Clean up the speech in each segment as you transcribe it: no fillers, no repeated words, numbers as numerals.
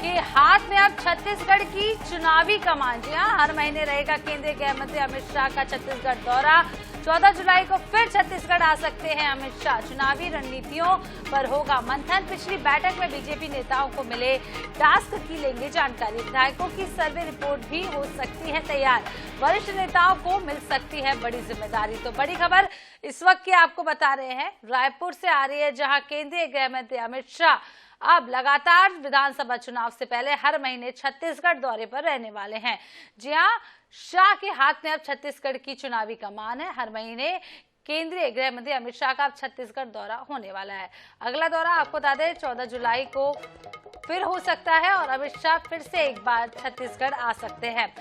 कि हाथ में अब छत्तीसगढ़ की चुनावी कमान। जी हाँ, हर महीने रहेगा केंद्रीय गृह मंत्री अमित शाह का छत्तीसगढ़ दौरा। 14 जुलाई को फिर छत्तीसगढ़ आ सकते हैं अमित शाह। चुनावी रणनीतियों पर होगा मंथन। पिछली बैठक में बीजेपी नेताओं को मिले टास्क की लेंगे जानकारी। विधायकों की सर्वे रिपोर्ट भी हो सकती है तैयार। वरिष्ठ नेताओं को मिल सकती है बड़ी जिम्मेदारी। तो बड़ी खबर इस वक्त की आपको बता रहे हैं, रायपुर से आ रही है, जहां केंद्रीय गृह मंत्री अमित शाह अब लगातार विधानसभा चुनाव से पहले हर महीने छत्तीसगढ़ दौरे पर रहने वाले हैं। जी हां, शाह के हाथ में अब छत्तीसगढ़ की चुनावी कमान है। हर महीने केंद्रीय गृह मंत्री अमित शाह का अब छत्तीसगढ़ दौरा होने वाला है। अगला दौरा आपको बता दें 14 जुलाई को फिर हो सकता है और अमित शाह फिर से एक बार छत्तीसगढ़ आ सकते हैं।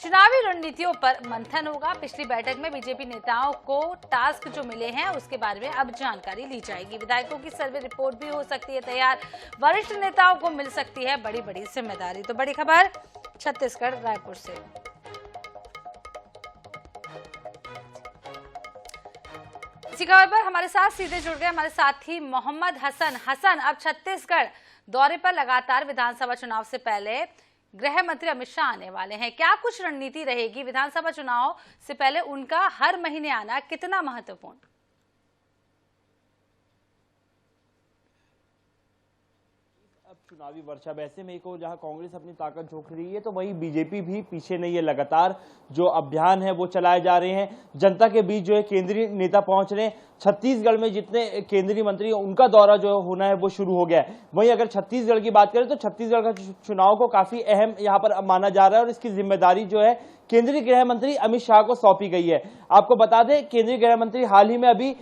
चुनावी रणनीतियों पर मंथन होगा। पिछली बैठक में बीजेपी नेताओं को टास्क जो मिले हैं उसके बारे में अब जानकारी ली जाएगी। विधायकों की सर्वे रिपोर्ट भी हो सकती है तैयार। वरिष्ठ नेताओं को मिल सकती है बड़ी बड़ी जिम्मेदारी। तो बड़ी खबर छत्तीसगढ़ रायपुर से। इसी खबर पर हमारे साथ सीधे जुड़ गए हमारे साथी मोहम्मद हसन। अब छत्तीसगढ़ दौरे पर लगातार विधानसभा चुनाव से पहले गृह मंत्री अमित शाह आने वाले हैं। क्या कुछ रणनीति रहेगी? विधानसभा चुनाव से पहले उनका हर महीने आना कितना महत्वपूर्ण? अब चुनावी वर्षा वैसे में को जहां कांग्रेस अपनी ताकत झोंक रही है तो वहीं बीजेपी भी पीछे नहीं है। लगातार जो अभियान है वो चलाए जा रहे हैं। जनता के बीच जो है केंद्रीय नेता पहुंच रहे हैं। छत्तीसगढ़ में जितने केंद्रीय मंत्री उनका दौरा जो होना है वो शुरू हो गया है। वहीं अगर छत्तीसगढ़ की बात करें तो छत्तीसगढ़ का चुनाव को काफी अहम यहाँ पर माना जा रहा है और इसकी जिम्मेदारी जो है केंद्रीय गृह मंत्री अमित शाह को सौंपी गई है। आपको बता दें केंद्रीय गृह मंत्री हाल ही में अभी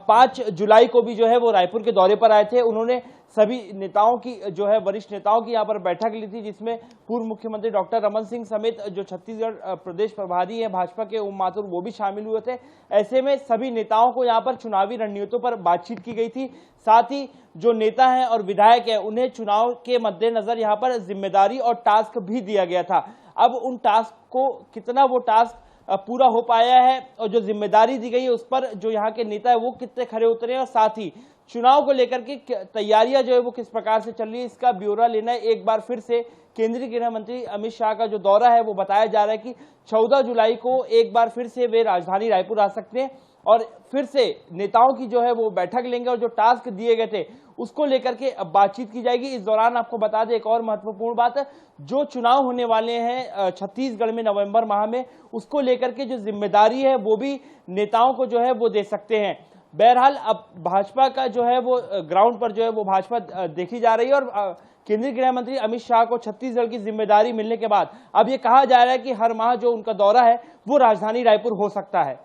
5 जुलाई को भी जो है वो रायपुर के दौरे पर आए थे। उन्होंने सभी नेताओं की जो है वरिष्ठ नेताओं की यहाँ पर बैठक ली थी, जिसमें पूर्व मुख्यमंत्री डॉक्टर रमन सिंह समेत जो छत्तीसगढ़ प्रदेश प्रभारी हैं भाजपा के ओम माथुर वो भी शामिल हुए थे। ऐसे में सभी नेताओं को यहाँ पर चुनावी रणनीतियों पर बातचीत की गई थी। साथ ही जो नेता हैं और विधायक हैं उन्हें चुनाव के मद्देनजर यहाँ पर जिम्मेदारी और टास्क भी दिया गया था। अब उन टास्क को कितना वो टास्क पूरा हो पाया है और जो जिम्मेदारी दी गई है उस पर जो यहाँ के नेता है वो कितने खरे उतरे हैं और साथ ही चुनाव को लेकर के तैयारियां जो है वो किस प्रकार से चल रही है इसका ब्यौरा लेना है। एक बार फिर से केंद्रीय गृह मंत्री अमित शाह का जो दौरा है वो बताया जा रहा है कि 14 जुलाई को एक बार फिर से वे राजधानी रायपुर आ सकते हैं और फिर से नेताओं की जो है वो बैठक लेंगे और जो टास्क दिए गए थे उसको लेकर के अब बातचीत की जाएगी। इस दौरान आपको बता दें एक और महत्वपूर्ण बात, जो चुनाव होने वाले हैं छत्तीसगढ़ में नवंबर माह में, उसको लेकर के जो जिम्मेदारी है वो भी नेताओं को जो है वो दे सकते हैं। बहरहाल अब भाजपा का जो है वो ग्राउंड पर जो है वो भाजपा देखी जा रही है और केंद्रीय गृह मंत्री अमित शाह को छत्तीसगढ़ की जिम्मेदारी मिलने के बाद अब ये कहा जा रहा है कि हर माह जो उनका दौरा है वो राजधानी रायपुर हो सकता है।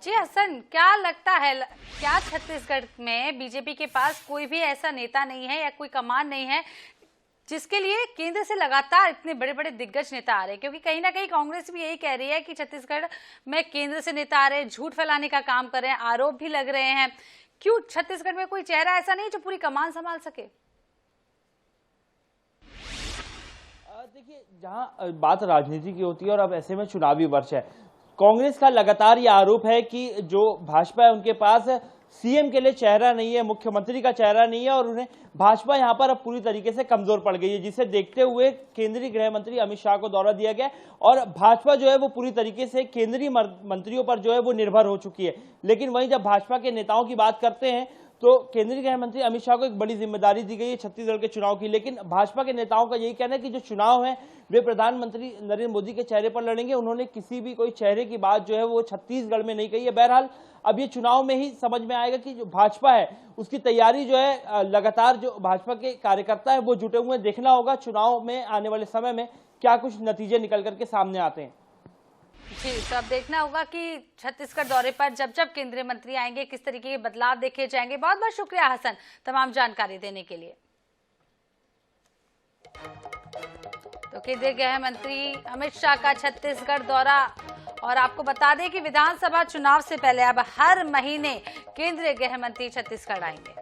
जी हसन, क्या लगता है, क्या छत्तीसगढ़ में बीजेपी के पास कोई भी ऐसा नेता नहीं है या कोई कमान नहीं है जिसके लिए केंद्र से लगातार इतने बड़े बड़े दिग्गज नेता आ रहे हैं? क्योंकि कहीं ना कहीं कांग्रेस भी यही कह रही है कि छत्तीसगढ़ में केंद्र से नेता आ रहे हैं, झूठ फैलाने का काम कर रहे हैं, आरोप भी लग रहे हैं। क्यों छत्तीसगढ़ में कोई चेहरा ऐसा नहीं जो पूरी कमान संभाल सके? देखिए, जहां बात राजनीति की होती है और अब ऐसे में चुनावी वर्ष है, कांग्रेस का लगातार ये आरोप है कि जो भाजपा है उनके पास सीएम के लिए चेहरा नहीं है, मुख्यमंत्री का चेहरा नहीं है और उन्हें भाजपा यहां पर अब पूरी तरीके से कमजोर पड़ गई है, जिसे देखते हुए केंद्रीय गृह मंत्री अमित शाह को दौरा दिया गया और भाजपा जो है वो पूरी तरीके से केंद्रीय मंत्रियों पर जो है वो निर्भर हो चुकी है। लेकिन वहीं जब भाजपा के नेताओं की बात करते हैं तो केंद्रीय गृह मंत्री अमित शाह को एक बड़ी जिम्मेदारी दी गई है छत्तीसगढ़ के चुनाव की। लेकिन भाजपा के नेताओं का यही कहना है कि जो चुनाव है वे प्रधानमंत्री नरेंद्र मोदी के चेहरे पर लड़ेंगे। उन्होंने किसी भी कोई चेहरे की बात जो है वो छत्तीसगढ़ में नहीं कही है। बहरहाल अब ये चुनाव में ही समझ में आएगा कि जो भाजपा है उसकी तैयारी जो है लगातार जो भाजपा के कार्यकर्ता है वो जुटे हुए, देखना होगा चुनाव में आने वाले समय में क्या कुछ नतीजे निकल करके सामने आते हैं। जी, तो अब देखना होगा कि छत्तीसगढ़ दौरे पर जब जब केंद्रीय मंत्री आएंगे किस तरीके के बदलाव देखे जाएंगे। बहुत बहुत शुक्रिया हसन तमाम जानकारी देने के लिए। तो केंद्रीय गृह मंत्री अमित शाह का छत्तीसगढ़ दौरा, और आपको बता दें कि विधानसभा चुनाव से पहले अब हर महीने केंद्रीय गृह मंत्री छत्तीसगढ़ आएंगे।